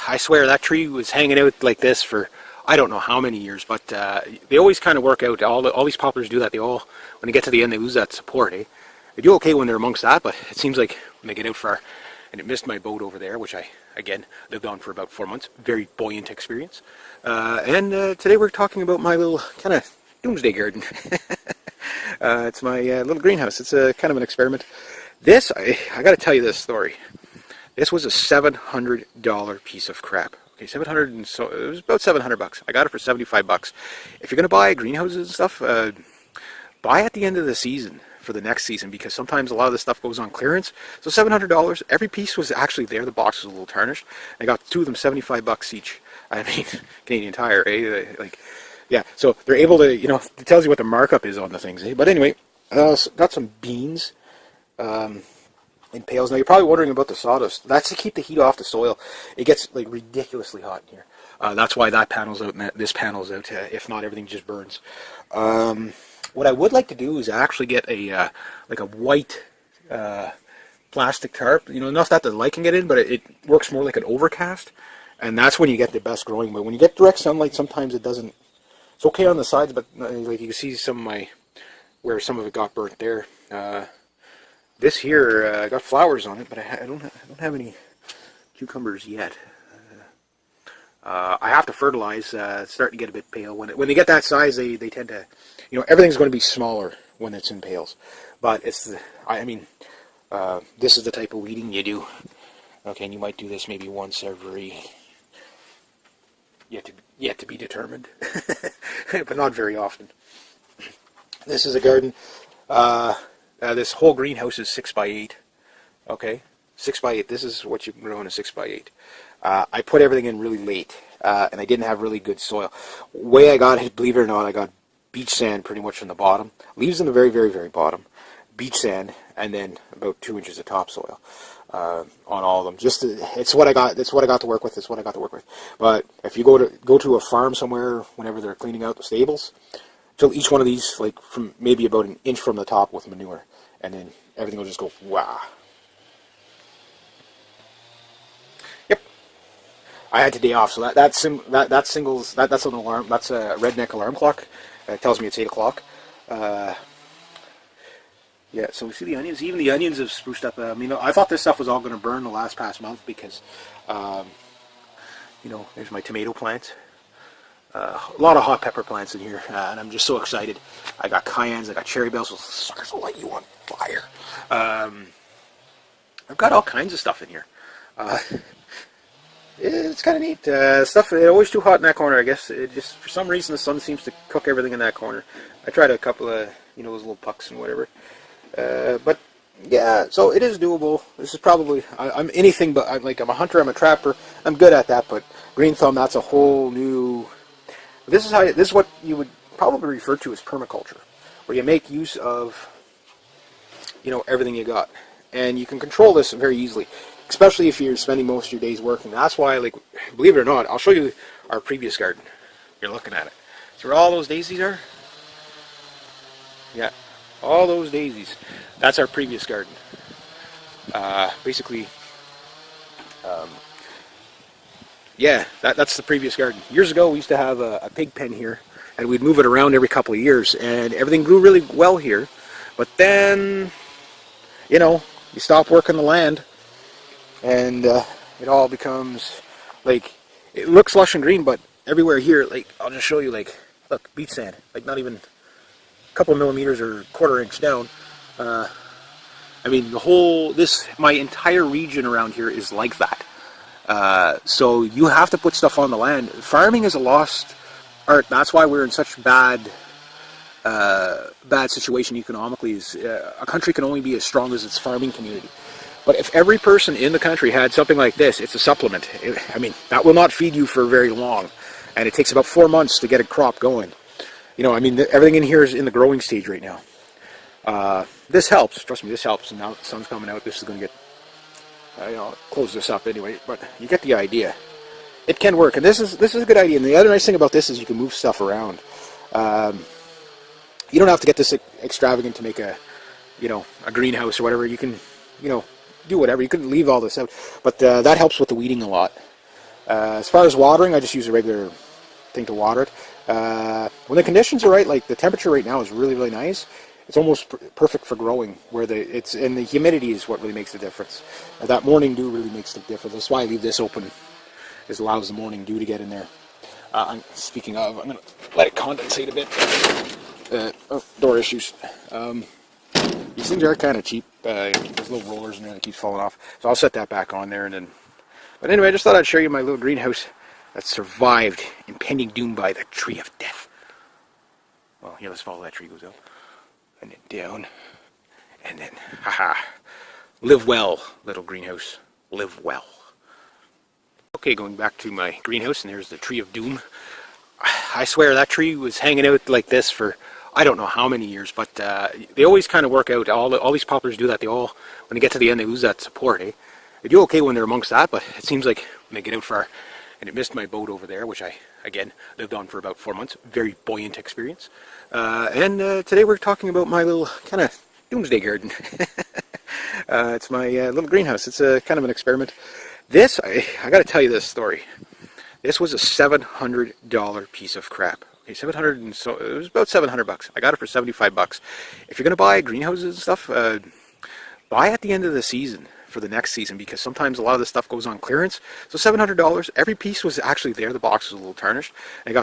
I swear that tree was hanging out like this for I don't know how many years, but they always kind of work out. All these poplars do that. They all, when they get to the end, they lose that support. Eh? They do okay when they're amongst that, but it seems like when they get out far, and it missed my boat over there, which I, again, lived on for about 4 months. Very buoyant experience. And today we're talking about my little kind of doomsday garden. It's my little greenhouse. It's a kind of an experiment. This, I got to tell you this story. This was a $700 piece of crap. Okay, 700 and so it was about 700 bucks. I got it for 75 bucks. If you're gonna buy greenhouses and stuff, buy at the end of the season for the next season, because sometimes a lot of this stuff goes on clearance. So $700. Every piece was actually there. The box was a little tarnished. I got two of them, 75 bucks each. I mean, Canadian Tire, eh? Like, yeah. So they're able to, you know, it tells you what the markup is on the things, eh? But anyway, got some beans. In pails. Now you're probably wondering about the sawdust. That's to keep the heat off the soil. It gets like ridiculously hot in here. That's why that panel's out and this panel's out. If not, everything just burns. What I would like to do is actually get a like a white plastic tarp. You know, enough that the light can get in, but it works more like an overcast, and that's when you get the best growing. But when you get direct sunlight, sometimes it doesn't. It's okay on the sides, but like you can see some of my where some of it got burnt there. This here got flowers on it, but I don't have any cucumbers yet. I have to fertilize. It's starting to get a bit pale. When they get that size, they tend to, you know, everything's going to be smaller when it's in pails. But it's the, I mean, this is the type of weeding you do. Okay, and you might do this maybe once every, yet to be determined, but not very often. This is a garden. This whole greenhouse is 6x8. Okay, 6x8. This is what you grow in a 6x8. I put everything in really late, and I didn't have really good soil. Way I got it, believe it or not, I got beach sand pretty much from the bottom, leaves in the very, very, very bottom, beach sand, and then about 2 inches of topsoil on all of them. It's what I got. It's what I got to work with. It's what I got to work with. But if you go to a farm somewhere, whenever they're cleaning out the stables, fill each one of these like from maybe about an inch from the top with manure, and then everything will just go wow. Yep. I had today off, so that's an alarm. That's a redneck alarm clock. It tells me it's 8 o'clock. Yeah. So we see the onions. Even the onions have spruced up. I mean, I thought this stuff was all going to burn the past month because, you know, there's my tomato plants. A lot of hot pepper plants in here, and I'm just so excited. I got cayennes, I got cherry bells, so suckers will light you on fire. I've got all kinds of stuff in here. It's kind of neat. Stuff, it's always too hot in that corner, I guess. It just, for some reason, the sun seems to cook everything in that corner. I tried a couple of, you know, those little pucks and whatever. But, yeah, so it is doable. This is probably, I'm anything but, I'm a hunter, I'm a trapper. I'm good at that, but green thumb, that's a whole new... This is what you would probably refer to as permaculture, where you make use of, you know, everything you got, and you can control this very easily, especially if you're spending most of your days working. That's why, like, believe it or not, I'll show you our previous garden. You're looking at it. So where all those daisies are? Yeah, all those daisies. That's our previous garden. Basically. Yeah, that's the previous garden. Years ago, we used to have a pig pen here, and we'd move it around every couple of years, and everything grew really well here. But then, you know, you stop working the land, and it all becomes, like, it looks lush and green, but everywhere here, like, I'll just show you, like, look, beach sand, like not even a couple of millimeters or quarter inch down. I mean, my entire region around here is like that. So you have to put stuff on the land. Farming is a lost art. That's why we're in such bad situation economically. A country can only be as strong as its farming community. But if every person in the country had something like this, it's a supplement. I mean, that will not feed you for very long, and it takes about 4 months to get a crop going. You know, I mean, everything in here is in the growing stage right now. This helps. Trust me, this helps. And now the sun's coming out. This is going to get. I'll close this up anyway, but you get the idea. It can work, and this is a good idea. And the other nice thing about this is you can move stuff around. You don't have to get this extravagant to make a greenhouse or whatever. You can, do whatever. You can leave all this out, but that helps with the weeding a lot. As far as watering, I just use a regular thing to water it. When the conditions are right, like the temperature right now is really, really nice. It's almost perfect for growing. And the humidity is what really makes the difference. That morning dew really makes the difference. That's why I leave this open. This allows the morning dew to get in there. Speaking of, I'm going to let it condensate a bit. Door issues. These things are kind of cheap. There's little rollers in there that keeps falling off. So I'll set that back on there and then. But anyway, I just thought I'd show you my little greenhouse that survived impending doom by the tree of death. Well, here, let's follow that tree. Goes up and then down and then, haha. Live well, little greenhouse. Live well. Okay, going back to my greenhouse, and there's the tree of doom. I swear that tree was hanging out like this for I don't know how many years, but they always kind of work out. All these poplars do that. They all, when they get to the end, they lose that support. Eh? They do okay when they're amongst that, but it seems like when they get out far, and it missed my boat over there, which I, again, lived on for about 4 months. Very buoyant experience. And today we're talking about my little kind of doomsday garden. It's my little greenhouse. It's a kind of an experiment. This, I got to tell you this story. This was a $700 piece of crap. Okay, 700 and so it was about $700. I got it for 75 bucks. If you're gonna buy greenhouses and stuff, buy at the end of the season for the next season, because sometimes a lot of this stuff goes on clearance. So $700. Every piece was actually there. The box was a little tarnished. I got